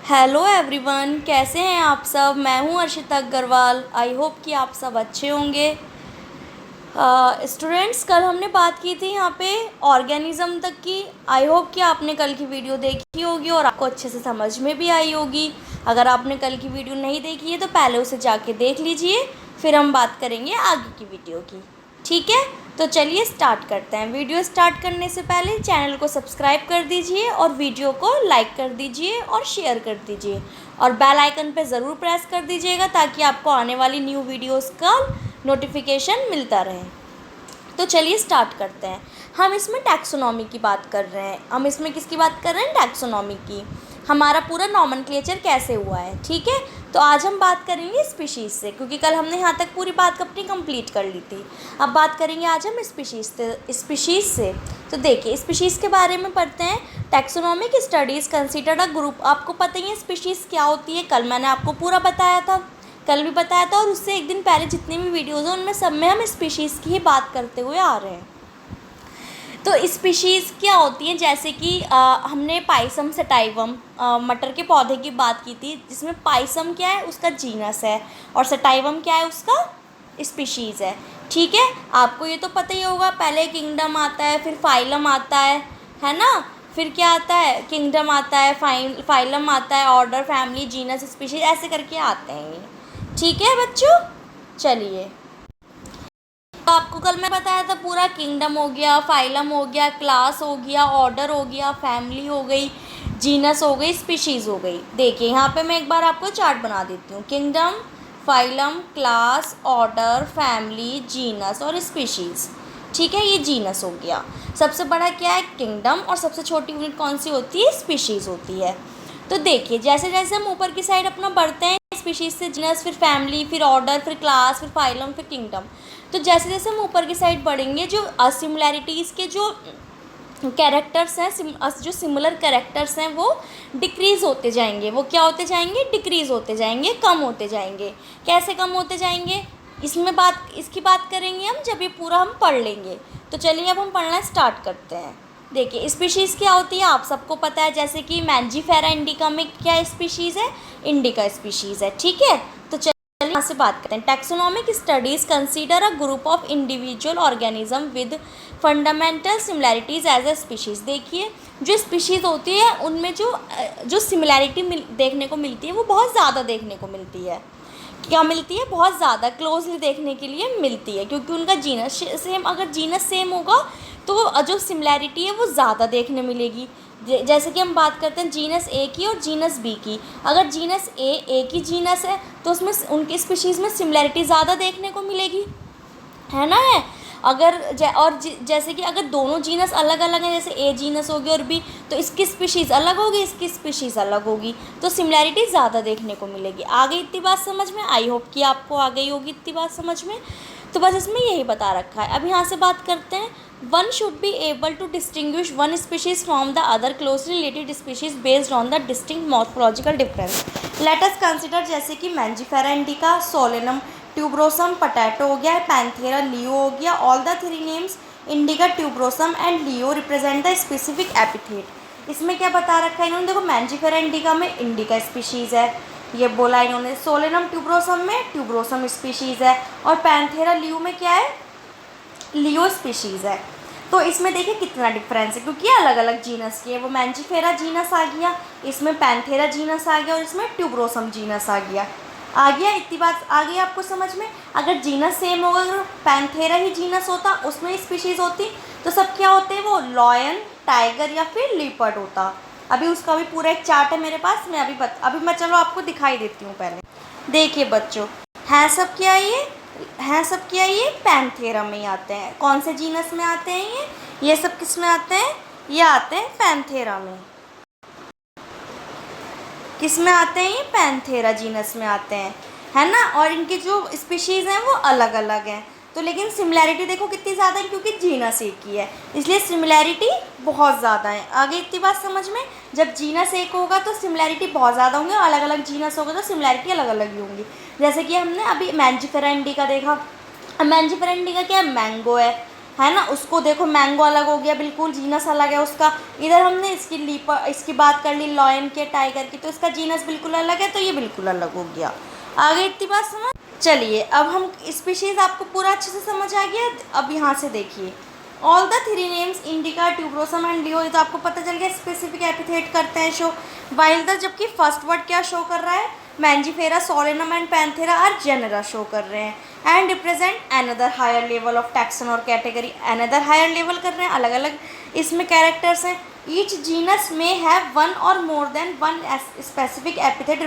Hello everyone, कैसे हैं आप सब। मैं हूं अर्शिता अग्रवाल। आई होप कि आप सब अच्छे होंगे। स्टूडेंट्स, कल हमने बात की थी यहाँ पे ऑर्गेनिज्म तक की। आई होप कि आपने कल की वीडियो देखी होगी और आपको अच्छे से समझ में भी आई होगी। अगर आपने कल की वीडियो नहीं देखी है तो पहले उसे जाके देख लीजिए, फिर हम बात करेंगे आगे की वीडियो की। ठीक है, तो चलिए स्टार्ट करते हैं। वीडियो स्टार्ट करने से पहले चैनल को सब्सक्राइब कर दीजिए और वीडियो को लाइक कर दीजिए और शेयर कर दीजिए और बेल आइकन पे ज़रूर प्रेस कर दीजिएगा ताकि आपको आने वाली न्यू वीडियोस का नोटिफिकेशन मिलता रहे। तो चलिए स्टार्ट करते हैं। हम इसमें टैक्सोनॉमी की बात कर रहे हैं। हम इसमें किसकी बात कर रहे हैं? टैक्सोनॉमी की। हमारा पूरा नॉमेनक्लेचर कैसे हुआ है, ठीक है। तो आज हम बात करेंगे स्पीशीज़ से, क्योंकि कल हमने यहाँ तक पूरी बात अपनी कंप्लीट कर ली थी। अब बात करेंगे आज हम स्पीशीज़ से। तो देखिए, स्पीशीज़ के बारे में पढ़ते हैं। Taxonomic studies consider a group. आपको पता ही है स्पीशीज़ क्या होती है, कल मैंने आपको पूरा बताया था। कल भी बताया था और उससे एक दिन पहले जितनी भी वीडियोज़ हैं उनमें सब में हम स्पीशीज़ की ही बात करते हुए आ रहे हैं। तो स्पीशीज़ क्या होती हैं, जैसे कि हमने पाइसम सटाइवम मटर के पौधे की बात की थी, जिसमें पाइसम क्या है, उसका जीनस है, और सटाइवम क्या है, उसका स्पीशीज़ है। ठीक है, आपको ये तो पता ही होगा। पहले किंगडम आता है, फिर फाइलम आता है ना। फिर क्या आता है? किंगडम आता है, फाइलम आता है, ऑर्डर, फैमिली, जीनस, स्पीशीज़, ऐसे करके आते हैं ये। ठीक है बच्चों, चलिए। तो आपको कल मैं बताया था पूरा किंगडम हो गया, फाइलम हो गया, क्लास हो गया, ऑर्डर हो गया, फैमिली हो गई, जीनस हो गई, स्पीशीज़ हो गई। देखिए यहाँ पे मैं एक बार आपको चार्ट बना देती हूँ। Kingdom, phylum, class, order, family, genus और स्पीशीज़। ठीक है, ये जीनस हो गया। सबसे बड़ा क्या है? किंगडम। और सबसे छोटी यूनिट कौन सी होती है? स्पीशीज़ होती है। तो देखिए, जैसे जैसे हम ऊपर की साइड अपना बढ़ते हैं, स्पीशीज़ से जीनस, फिर फैमिली, फिर ऑर्डर, फिर क्लास, फिर फाइलम, फिर किंगडम। तो जैसे जैसे हम ऊपर की साइड बढ़ेंगे, जो असिमिलैरिटीज़ के जो कैरेक्टर्स हैं, जो सिमिलर कैरेक्टर्स हैं, वो डिक्रीज़ होते जाएंगे। वो क्या होते जाएंगे? डिक्रीज़ होते जाएंगे, कम होते जाएंगे। कैसे कम होते जाएंगे? इसकी बात करेंगे हम जब ये पूरा हम पढ़ लेंगे। तो चलिए अब हम पढ़ना स्टार्ट करते हैं। देखिए, स्पीशीज़ क्या होती है आप सबको पता है। जैसे कि मैंजीफेरा इंडिका में क्या स्पीशीज़ है? इंडिका स्पीशीज़ है। ठीक है, तो चलिए यहाँ से बात करते हैं। Taxonomic studies consider a group of individual organism with fundamental similarities as a species. देखिए, जो स्पीशीज़ होती है उनमें जो सिमिलैरिटी देखने को मिलती है वो बहुत ज़्यादा देखने को मिलती है। क्या मिलती है? बहुत ज़्यादा क्लोजली देखने के लिए मिलती है, क्योंकि उनका जीनस सेम, अगर जीनस सेम होगा तो जो सिमिलैरिटी है वो ज़्यादा देखने मिलेगी। जैसे कि हम बात करते हैं जीनस ए की और जीनस बी की। अगर जीनस ए एक ही जीनस है तो उसमें उनकी स्पीशीज़ में सिमिलैरिटी ज़्यादा देखने को मिलेगी, है ना। है अगर जैसे कि अगर दोनों जीनस अलग अलग हैं, जैसे ए जीनस होगी और बी, तो इसकी स्पीशीज़ अलग होगी, इसकी स्पीशीज़ अलग होगी, तो सिमिलैरिटी ज़्यादा देखने को मिलेगी। आ गई इतनी बात समझ में? आई होप कि आपको आ गई होगी इतनी बात समझ में। तो बस इसमें यही बता रखा है। अब यहाँ से बात करते हैं। One should be able to distinguish one species from the other closely related species based on the distinct morphological difference. Let us consider, जैसे कि Mangifera indica, Solanum tuberosum, potato हो गया, पैंथेरा लियो हो गया। All the three names indica, tuberosum and leo represent the specific epithet. इसमें क्या बता रखा है इन्होंने? देखो, मैंजीफेरा इंडिका में इंडिका स्पीशीज़ है, ये बोला इन्होंने। सोलेनम ट्यूबरोसम में ट्यूबरोसम स्पीशीज़ है, और पैंथेरा लियो में क्या है? लियो स्पीशीज़ है। तो इसमें देखिए कितना डिफरेंस है, क्योंकि ये अलग अलग जीनस की है। वो मैंजीफेरा जीनस आ गया, इसमें पैंथेरा जीनस आ गया, और इसमें ट्यूबरोसम जीनस आ गया। इतनी बात आ गई आपको समझ में? अगर जीनस सेम होगा, अगर पैंथेरा ही जीनस होता, उसमें स्पीशीज़ होती, तो सब क्या होते हैं? वो लॉयन, टाइगर या फिर लीपर्ड होता। अभी उसका भी पूरा एक चार्ट है मेरे पास। मैं अभी मैं चलो आपको दिखाई देती हूँ। पहले देखिए बच्चों, हैं सब क्या ये पैंथेरा में ही आते हैं। कौन से जीनस में आते हैं ये सब किस में आते हैं? ये आते हैं पैंथेरा में। किस में आते हैं? ये पैंथेरा जीनस में आते हैं, है ना। और इनकी जो स्पीशीज़ हैं वो अलग अलग हैं। तो लेकिन सिमिलैरिटी देखो कितनी ज़्यादा है, क्योंकि जीनस एक ही है, इसलिए सिमिलैरिटी बहुत ज़्यादा है। आगे इतनी बात समझ में? जब जीनस एक होगा तो सिमिलैरिटी बहुत ज़्यादा होंगी, और अलग अलग जीनस होगा तो सिमिलैरिटी अलग अलग ही होंगी। जैसे कि हमने अभी मैंजीफेरा इंडिका देखा। मैंजीफेरा इंडिका क्या है? मैंगो है, है ना, उसको देखो मैंगो अलग हो गया, बिल्कुल जीनस अलग है उसका। इधर हमने इसकी बात कर ली लॉयन के, टाइगर की, तो इसका जीनस बिल्कुल अलग है, तो ये बिल्कुल अलग हो गया। आगे इतनी बात समझ। चलिए अब हम स्पीशीज़, आपको पूरा अच्छे से समझ आ गया। अब यहाँ से देखिए all the three names indica, tuberosum and leo, ये तो आपको पता चल गया स्पेसिफिक एपिथेट करते हैं शो। वाइल द, जबकि फर्स्ट वर्ड क्या शो कर रहा है, Mangifera, Solanum and Panthera are genera show कर रहे हैं and represent another higher level of taxon और कैटेगरी। अनदर हायर लेवल कर रहे हैं, अलग अलग इसमें कैरेक्टर्स हैं। ईच जीनस में हैव वन और more than one specific epithet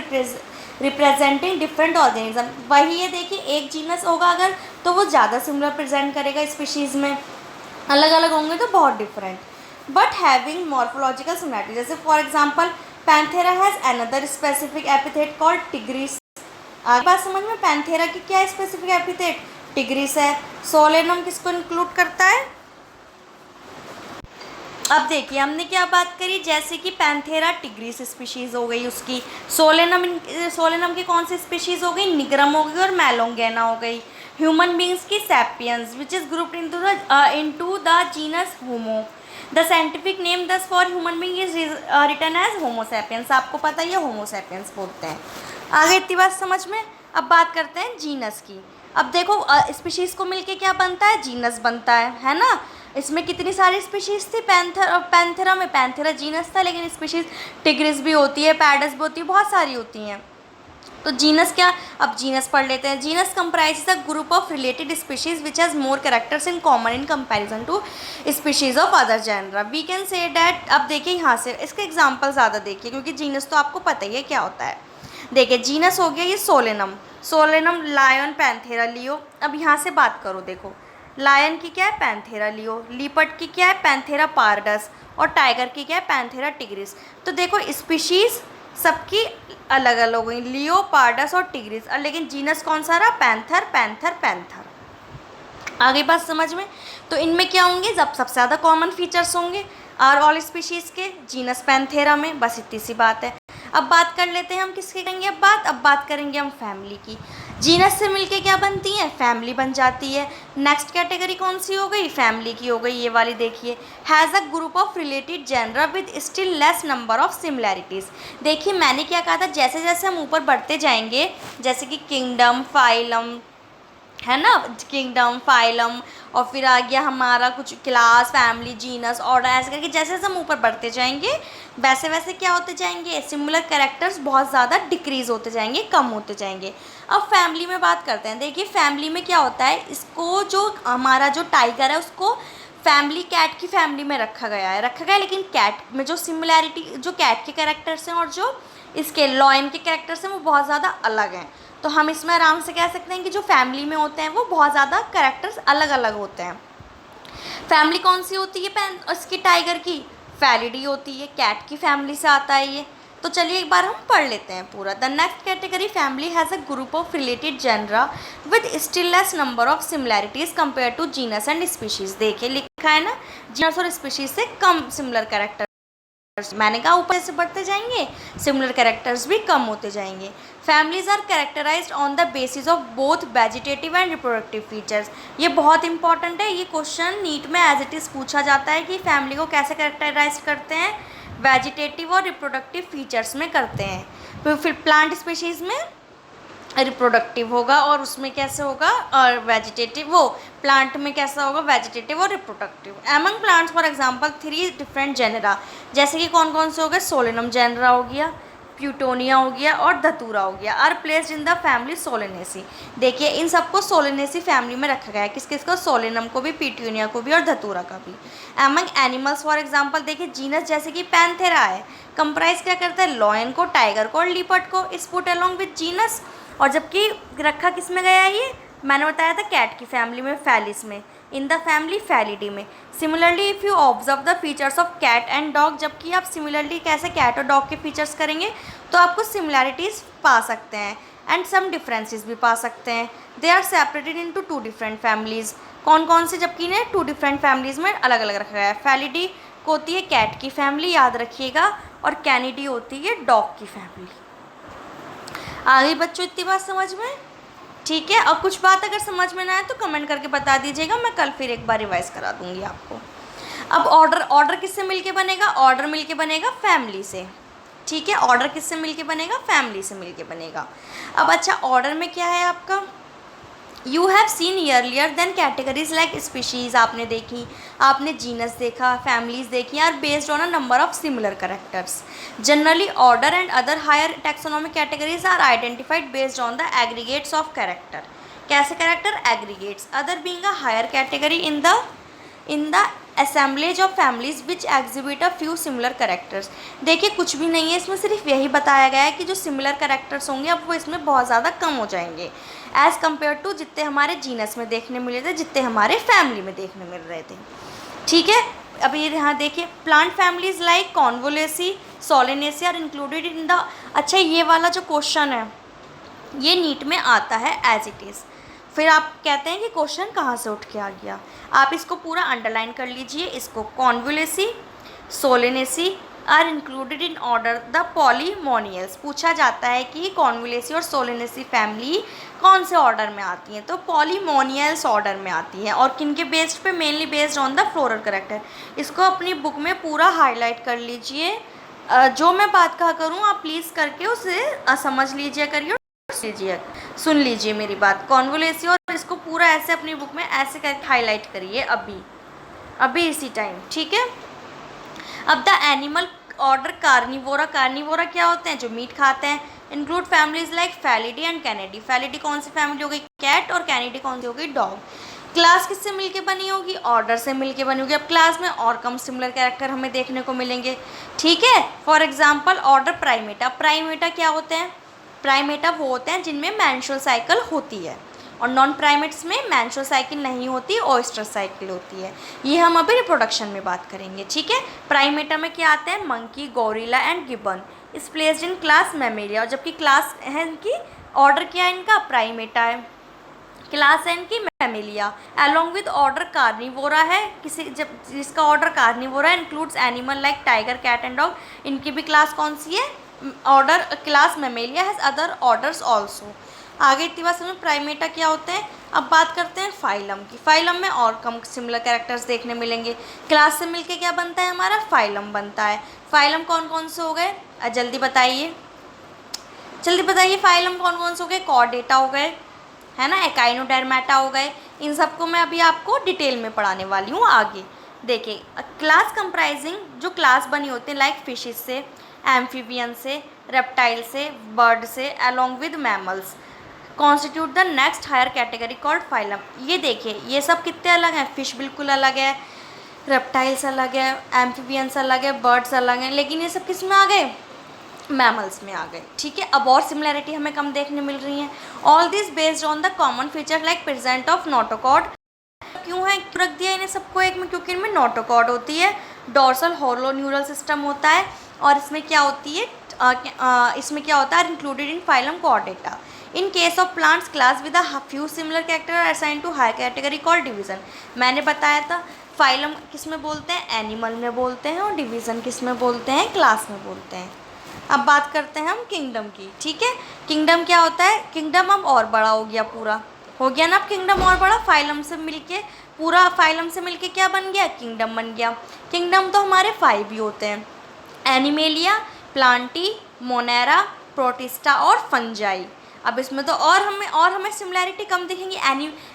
representing different organism. वही है, देखिए एक जीनस होगा अगर तो वो ज़्यादा सिमिलर प्रेजेंट करेगा स्पीशीज़ में, अलग अलग होंगे तो बहुत different, but having morphological similarity. जैसे for example Panthera has another specific epithet called tigris. आगे बात समझ में, पैंथेरा की क्या स्पेसिफिक एपिथेट, टिग्रिस है। सोलेनम किसको इंक्लूड करता है। अब देखिए हमने क्या बात करी, जैसे कि पैंथेरा टिग्रिस स्पीशीज़ हो गई उसकी, सोलेनम की कौन सी स्पीशीज़ हो गई, निग्रम हो गई और मेलोंगेना हो गई। ह्यूमन बींग्स की sapiens which is grouped into the genus Homo. The scientific name thus for human being is written as Homo sapiens. आपको पता ही है होमो सैपियंस बोलते हैं। आगे इतनी बात समझ में। अब बात करते हैं जीनस की। अब देखो स्पीशीज़ को मिलके क्या बनता है, जीनस बनता है ना। इसमें कितनी सारी स्पीशीज़ थी, पैंथेरा में, पैंथेरा जीनस था, लेकिन स्पीशीज़ टिग्रिस भी होती है, पैडस भी होती है, बहुत सारी होती हैं। तो जीनस क्या, अब जीनस पढ़ लेते हैं। Genus comprise a group of related species which has more characters in common in comparison to species of other genera. We can say that. अब देखिए यहाँ से इसके एग्जांपल ज़्यादा देखिए, क्योंकि जीनस तो आपको पता ही है क्या होता है। देखिए जीनस हो गया ये सोलेनम, लायन, पैंथेरा, लियो। अब यहाँ से बात करो, देखो लायन की क्या है, पैंथेरा लियो। लीपर्ड की क्या है, पैंथेरा पारडस। और टाइगर की क्या है, पैंथेरा टिग्रिस। तो देखो स्पीशीज़ सबकी अलग अलग हो गई, लियो, पारडस और टिग्रिस, लेकिन जीनस कौन सा रहा, पैंथर पैंथर पैंथर। आगे बात समझ में। तो इनमें क्या होंगे, जब सबसे ज़्यादा कॉमन फीचर्स होंगे आर ऑल स्पीशीज़ के, जीनस पैंथेरा में, बस इतनी सी बात है। अब बात कर लेते हैं हम किसकी करेंगे, अब बात करेंगे हम फैमिली की। जीनस से मिलके क्या बनती है, फैमिली बन जाती है। नेक्स्ट कैटेगरी कौन सी हो गई, फैमिली की हो गई, ये वाली देखिए। Has a group of related genera with still less number of similarities. देखिए मैंने क्या कहा था, जैसे जैसे हम ऊपर बढ़ते जाएंगे, जैसे कि किंगडम, फाइलम, है ना, किंगडम, फाइलम, और फिर आ गया हमारा कुछ क्लास, फैमिली, जीनस, ऑर्डर, ऐसे करके जैसे जैसे हम ऊपर बढ़ते जाएंगे वैसे वैसे क्या होते जाएंगे, सिमिलर कैरेक्टर्स बहुत ज़्यादा डिक्रीज़ होते जाएंगे, कम होते जाएंगे। अब फैमिली में बात करते हैं। देखिए फैमिली में क्या होता है, इसको जो हमारा जो टाइगर है उसको फैमिली, कैट की फैमिली में रखा गया है, लेकिन कैट में जो सिमिलैरिटी, जो कैट के कैरेक्टर्स हैं और जो इसके लॉयन के कैरेक्टर्स हैं वो बहुत ज़्यादा अलग हैं। तो हम इसमें आराम से कह सकते हैं कि जो फैमिली में होते हैं वो बहुत ज़्यादा कैरेक्टर्स अलग अलग होते हैं। फैमिली कौन सी होती है, इसकी टाइगर की फैलिडी होती है, कैट की फैमिली से आता है ये। तो चलिए एक बार हम पढ़ लेते हैं पूरा। The next category, family has a group of related genera with still less number of similarities compare to genus and species. देखिए लिखा है ना, जीनस और स्पीशीज़ से कम सिमिलर कैरेक्टर। मैंने कहा ऊपर से बढ़ते जाएंगे सिमिलर कैरेक्टर्स भी कम होते जाएंगे। Families are characterized on the basis of both vegetative and reproductive features. ये बहुत इंपॉर्टेंट है, ये क्वेश्चन नीट में एज इट इज़ पूछा जाता है कि फैमिली को कैसे कैरेक्टराइज करते हैं, वेजिटेटिव और रिप्रोडक्टिव फीचर्स में करते हैं। तो फिर प्लांट स्पीशीज़ में रिप्रोडक्टिव होगा और उसमें कैसे होगा, और वेजिटेटिव, वो प्लांट में कैसा होगा, वेजिटेटिव और reproductive. Among plants for example 3 different genera, जैसे कि कौन कौन से हो गए, सोलेनम जेनरा हो गया, प्यूटोनिया हो गया और धतूरा हो गया, are placed in the family Solanaceae. देखिए इन सबको सोलेनेसी फैमिली में रखा गया है, किस किस को, सोलेनम को भी, प्यूटोनिया को भी और धतूरा का भी। एमंग एनिमल्स फॉर एग्जांपल देखिए जीनस जैसे कि पैंथेरा है, कंप्राइज क्या करता है, लॉयन को, टाइगर को और लिपर्ड को, is put along with genus. और जबकि रखा किस में गया है, ये मैंने बताया था कैट की फैमिली में, फैलिस में, इन द फैमिली फैलिडी में। Similarly if you observe the features of cat and dog, जबकि आप सिमिलरली कैसे कैट और डॉग के फीचर्स करेंगे तो आपको सिमिलैरिटीज़ पा सकते हैं एंड सम डिफरेंसेस भी पा सकते हैं। They are separated into 2 different families. कौन कौन से, जबकि इन्हें 2 डिफरेंट फैमिलीज़ में अलग अलग रखा गया है। फैलिडी को होती है कैट की फैमिली, याद रखिएगा, और कैनिडी होती है डॉग की फैमिली। आ गई बच्चों इतनी बात समझ में, ठीक है। और कुछ बात अगर समझ में ना आए तो कमेंट करके बता दीजिएगा, मैं कल फिर एक बार रिवाइज़ करा दूँगी आपको। अब ऑर्डर किससे मिलके बनेगा? ऑर्डर मिलके बनेगा फैमिली से। ठीक है, ऑर्डर किससे मिलके बनेगा? फैमिली से मिलके बनेगा। अब अच्छा, ऑर्डर में क्या है आपका? You have seen earlier then categories like species आपने देखी, आपने जीनस देखा, फैमिलीज़ देखी, are based on a number of similar characters. Generally order and other higher taxonomic categories are identified based on the aggregates of character. कैसे character? Aggregates. Order being a higher category in the assemblage of families which exhibit a few similar characters. देखिए कुछ भी नहीं है इसमें, सिर्फ यही बताया गया है कि जो सिमिलर करेक्टर्स होंगे अब वो इसमें बहुत ज़्यादा कम हो जाएंगे एज़ कम्पेयर टू जितने हमारे जीनस में देखने मिले थे, जितने हमारे फैमिली में देखने मिल रहे थे। ठीक है, अब ये यहाँ देखिए, plant families like Convolvulaceae, Solanaceae are included in the. अच्छा, ये वाला जो क्वेश्चन है ये नीट में आता है एज इट इज़। फिर आप कहते हैं कि क्वेश्चन कहाँ से उठ के आ गया, आप इसको पूरा अंडरलाइन कर लीजिए। इसको Convolvulaceae, Solanaceae are included in order the Polemoniales. पूछा जाता है कि कॉन्वोलेसी और सोलेनेसी फैमिली कौन से ऑर्डर में आती हैं? तो पॉलीमोनियल्स ऑर्डर में आती हैं। और किन के बेस्ड पे? Mainly based on the floral character. इसको अपनी बुक में पूरा हाईलाइट कर लीजिए। जो मैं बात कहा करूँ आप प्लीज़ करके उसे समझ लीजिए करिए, सुन लीजिए मेरी बात। कॉन्वोलेसी और इसको पूरा ऐसे अपनी बुक में ऐसे करके हाईलाइट करिए अभी इसी टाइम। ठीक है, अब the animal order Carnivora. Carnivora क्या होते हैं? जो मीट खाते हैं। Include families like Felidae and Canidae. Felidae कौन सी फैमिली हो गई? कैट। और कैनिडी कौन सी हो गई? डॉग। क्लास किससे मिलके बनी होगी? ऑर्डर से मिलके बनी होगी। अब क्लास में और कम सिमिलर कैरेक्टर हमें देखने को मिलेंगे। ठीक है, for example order Primata. Primata क्या होते हैं? प्राइमेटा वो होते हैं जिनमें मेंस्ट्रुअल साइकिल होती है, और नॉन प्राइमेट्स में मेंस्ट्रुअल साइकिल नहीं होती, ओएस्टर साइकिल होती है। ये हम अभी रिप्रोडक्शन में बात करेंगे। ठीक है, प्राइमेटा में क्या आते हैं? Monkey, gorilla and Gibbon. इस प्लेस्ड इन क्लास मैमेलिया। और जबकि क्लास है इनकी, ऑर्डर क्या है इनका? प्राइमेटा है। क्लास है इनकी Mammalia. Along with order Carnivora है, किसी जब जिसका order Carnivora includes animal like tiger, cat and dog. इनकी भी क्लास कौन सी है? Order class Mammalia has other orders also. आगे इतनी बात समझ। प्राइमेटा क्या होते हैं? अब बात करते हैं फाइलम की। फाइलम में और कम सिमिलर कैरेक्टर्स देखने मिलेंगे। क्लास से मिलके क्या बनता है हमारा? फाइलम बनता है। फाइलम कौन कौन से हो गए? जल्दी बताइए, जल्दी बताइए। फाइलम कौन कौन से हो गए? कॉर्डेटा हो गए, है ना, एकाइनोडर्मेटा हो गए। इन सबको मैं अभी आपको डिटेल में पढ़ाने वाली हूँ आगे। देखिए, क्लास कंप्राइजिंग जो क्लास बनी होती है लाइक फिशेज से, एम्फीबियन से, रेप्टाइल से, बर्ड से, along with mammals constitute the next higher category called phylum. ये देखिए, ये सब कितने अलग हैं? फिश बिल्कुल अलग है, रेप्टाइल्स अलग है, एम्फीबियंस अलग है, बर्ड्स अलग हैं, लेकिन ये सब किस में आ गए? मैमल्स में आ गए। ठीक है, अब और सिमिलैरिटी हमें कम देखने मिल रही हैं। All this based on the common feature like present of notochord. क्यों है, क्यों रख दिया इन्हें सबको एक में? क्योंकि इनमें नोटोकॉर्ड होती है, डोर्सल होलो न्यूरल सिस्टम होता है, और इसमें क्या होती है? इसमें क्या होता है? Included in phylum Chordata. In case of plants class with a few similar character are assign to high category called division. मैंने बताया था फाइलम किस में बोलते हैं? एनिमल में बोलते हैं, और डिवीज़न किस में बोलते हैं? क्लास में बोलते हैं। अब बात करते हैं हम किंगडम की। ठीक है, किंगडम क्या होता है? किंगडम अब और बड़ा हो गया, पूरा हो गया ना अब किंगडम और बड़ा। फाइलम से मिलके पूरा, फाइलम से मिलके क्या बन गया? किंगडम बन गया। किंगडम तो हमारे 5 ही होते हैं, एनिमेलिया, प्लांटी, मोनेरा, प्रोटिस्टा और फंजाई। अब इसमें तो और हमें सिमिलैरिटी कम दिखेंगी।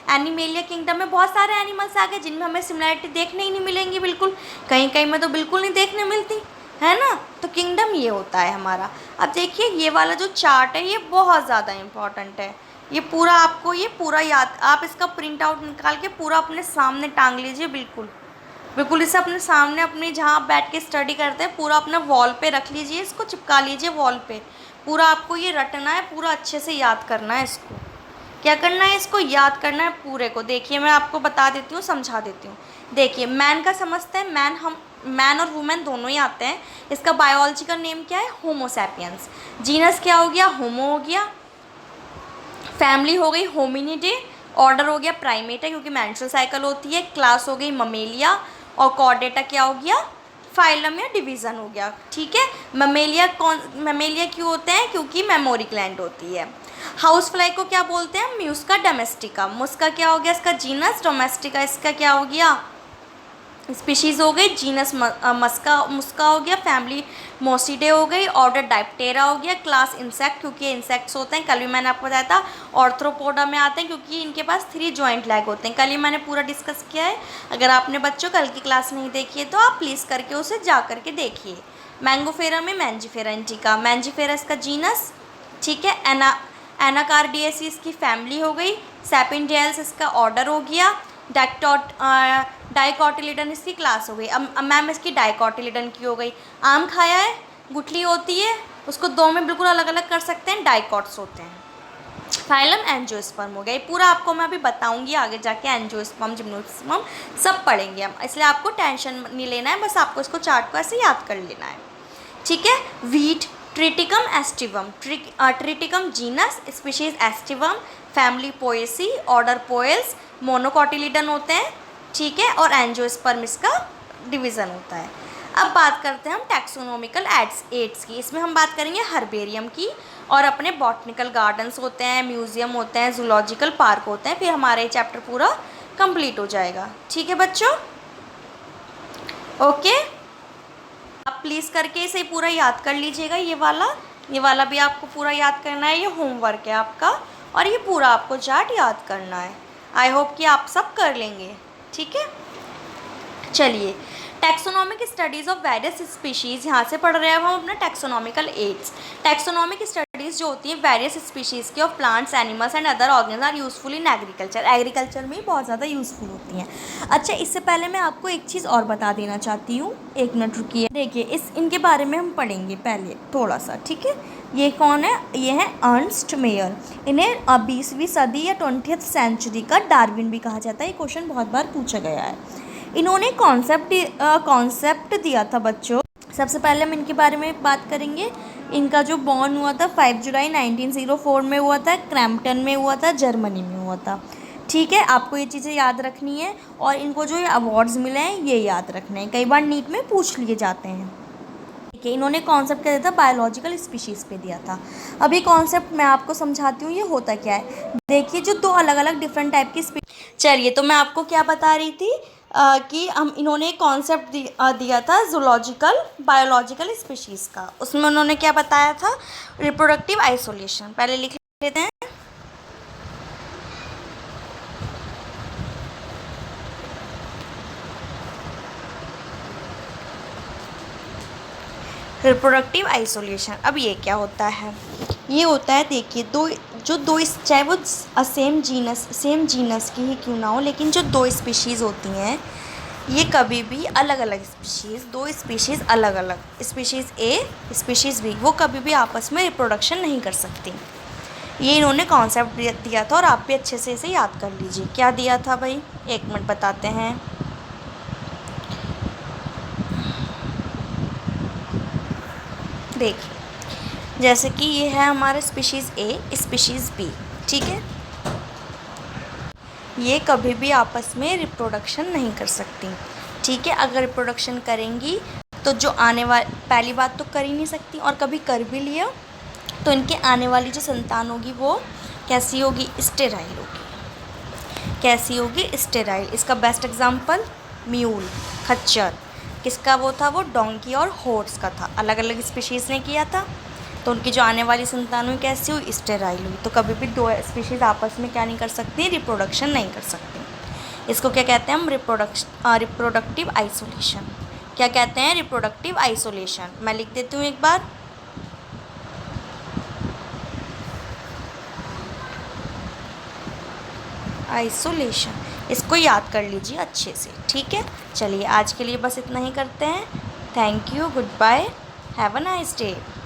एनिमेलिया किंगडम में बहुत सारे एनिमल्स आ गए जिनमें हमें सिमिलैरिटी देखने ही नहीं मिलेंगी बिल्कुल, कहीं कहीं में तो बिल्कुल नहीं देखने मिलती, है ना। तो किंगडम ये होता है हमारा। अब देखिए, ये वाला जो चार्ट है ये बहुत ज़्यादा इम्पॉर्टेंट है। ये पूरा आपको ये पूरा याद, आप इसका प्रिंट आउट निकाल के पूरा अपने सामने टांग लीजिए, बिल्कुल इसे अपने सामने, अपने जहाँ आप बैठ के स्टडी करते हैं पूरा अपने वॉल पे रख लीजिए, इसको चिपका लीजिए वॉल पे। पूरा आपको ये रटना है, पूरा अच्छे से याद करना है इसको। क्या करना है? इसको याद करना है पूरे को। देखिए, मैं आपको बता देती हूँ, समझा देती हूँ। देखिए, मैन का समझते हैं। मैन और वुमेन दोनों ही आते हैं। इसका बायोलॉजिकल नेम क्या है? Homo sapiens. जीनस क्या हो गया? होमो हो गया। फैमिली हो गई होमिनिडे। ऑर्डर हो गया प्राइमेटा क्योंकि मेंस्ट्रुअल साइकिल होती है। क्लास हो गई ममेलिया। और कॉर्डेटा क्या हो गया? फाइलम या डिवीज़न हो गया। ठीक है, ममेलिया क्यों होते हैं? क्योंकि मेमोरी ग्लैंड होती है। हाउस फ्लाई को क्या बोलते हैं? म्यूस्का डोमेस्टिका। मुस्का क्या हो गया इसका जीनस, डोमेस्टिका इसका क्या हो गया स्पीशीज़ हो गई, जीनस मुस्का हो गया, फैमिली मोसिडे हो गई, ऑर्डर डाइप्टेरा हो गया, क्लास इंसेक्ट क्योंकि ये इंसेक्ट्स होते हैं। कल भी मैंने आपको बताया था ऑर्थ्रोपोडा में आते हैं क्योंकि इनके पास 3 जॉइंट लेग होते हैं। कल ही मैंने पूरा डिस्कस किया है। अगर आपने बच्चों कल की क्लास नहीं देखी है तो आप प्लीज़ करके उसे जा करके देखिए। मैंगोफेरा में मैंजीफेरा इंडिका, मैंजीफेरा इसका जीनस, ठीक है। एनाकार्डियेसी इसकी फैमिली हो गई, सैपिनजेल्स इसका ऑर्डर हो गया, डाइकोटिलिडन इसकी क्लास हो गई। अब मैम इसकी डाइकोटिलिडन की हो गई। आम खाया है, गुठली होती है, उसको 2 में बिल्कुल अलग अलग कर सकते हैं, डाइकॉट्स होते हैं। फाइलम एंजियोस्पर्म हो गया। ये पूरा आपको मैं अभी बताऊंगी आगे जाके, एंजियोस्पर्म जिम्नोस्पर्म सब पढ़ेंगे हम, इसलिए आपको टेंशन नहीं लेना है, बस आपको इसको चार्ट को ऐसे याद कर लेना है, ठीक है। Wheat, Triticum aestivum, Triticum genus, species aestivum, family Poaceae, order Poales, monocotyledon होते हैं, ठीक है। और एंजियोस्पर्म इसका डिवीज़न होता है। अब बात करते हैं हम टैक्सोनॉमिकल एड्स की। इसमें हम बात करेंगे हर्बेरियम की, और अपने बॉटनिकल गार्डन्स होते हैं, म्यूज़ियम होते हैं, जूलॉजिकल पार्क होते हैं, फिर हमारा ये चैप्टर पूरा कंप्लीट हो जाएगा, ठीक है बच्चों। ओके, आप प्लीज़ करके इसे पूरा याद कर लीजिएगा। ये वाला भी आपको पूरा याद करना है, ये होमवर्क है आपका, और ये पूरा आपको चार्ट याद करना है। आई होप कि आप सब कर लेंगे, ठीक है। चलिए, taxonomic studies of various species, यहाँ से पढ़ रहे हैं हम अपना टैक्सोनॉमिकल एड्स। टैक्सोनॉमिक स्टडीज़ जो होती हैं वेरियस स्पीशीज़ की of plants, animals and other organism are useful in agriculture. Agriculture में बहुत ज़्यादा यूज़फुल होती हैं। अच्छा, इससे पहले मैं आपको एक चीज़ और बता देना चाहती हूँ, 1 मिनट रुकिए। देखिए, इनके बारे में हम पढ़ेंगे पहले थोड़ा सा, ठीक है। ये कौन है? ये है अर्नस्ट मेयर। इन्हें 20वीं सदी या 20th सेंचुरी का डार्विन भी कहा जाता है। ये क्वेश्चन बहुत बार पूछा गया है। इन्होंने कॉन्सेप्ट दिया था बच्चों। सबसे पहले हम इनके बारे में बात करेंगे। इनका जो बॉर्न हुआ था 5 जुलाई 1904 में हुआ था, क्रैम्पटन में हुआ था, जर्मनी में हुआ था, ठीक है। आपको ये चीज़ें याद रखनी है, और इनको जो ये अवार्ड्स मिले हैं ये याद रखने हैं, कई बार नीट में पूछ लिए जाते हैं, ठीक है। इन्होंने कॉन्सेप्ट क्या दिया था? बायोलॉजिकल स्पीशीज़ पे दिया था। अभी कॉन्सेप्ट मैं आपको समझाती हूँ ये होता क्या है। देखिए, जो 2 अलग अलग डिफरेंट टाइप की चलिए, तो मैं आपको क्या बता रही थी कि हम इन्होंने कॉन्सेप्ट दिया था जूलॉजिकल बायोलॉजिकल स्पीशीज़ का। उसमें उन्होंने क्या बताया था? Reproductive isolation. पहले लिख लेते हैं। Reproductive isolation. अब ये क्या होता है? ये होता है, देखिए, चाहे वो सेम जीनस की ही क्यों ना हो, लेकिन जो 2 स्पीशीज़ होती हैं ये कभी भी अलग अलग स्पीशीज़, 2 स्पीशीज़ अलग अलग, स्पीशीज़ ए स्पीशीज़ बी, वो कभी भी आपस में रिप्रोडक्शन नहीं कर सकती। ये इन्होंने कॉन्सेप्ट दिया था, और आप भी अच्छे से इसे याद कर लीजिए। क्या दिया था भाई? 1 मिनट बताते हैं। देखिए, जैसे कि ये है हमारा स्पीशीज़ ए, स्पीशीज़ बी, ठीक है। ये कभी भी आपस में रिप्रोडक्शन नहीं कर सकती, ठीक है। अगर रिप्रोडक्शन करेंगी तो जो आने वाली, पहली बात तो कर ही नहीं सकती, और कभी कर भी लिया तो इनके आने वाली जो संतान होगी वो कैसी होगी? स्टेराइल होगी। कैसी होगी? स्टेराइल। इसका बेस्ट एग्जांपल म्यूल, खच्चर। किसका वो था? वो डोंकी और हॉर्स का था। अलग अलग स्पीशीज़ ने किया था, तो उनकी जो आने वाली संतान हुई कैसी हुई? स्टेराइल हुई। तो कभी भी 2 स्पीशीज़ आपस में क्या नहीं कर सकती? रिप्रोडक्शन नहीं कर सकती। इसको क्या कहते हैं हम? Reproductive isolation. क्या कहते हैं? Reproductive isolation. मैं लिख देती हूँ एक बार। आइसोलेशन, इसको याद कर लीजिए अच्छे से, ठीक है। चलिए, आज के लिए बस इतना ही करते हैं। Thank you, good bye, have a nice day.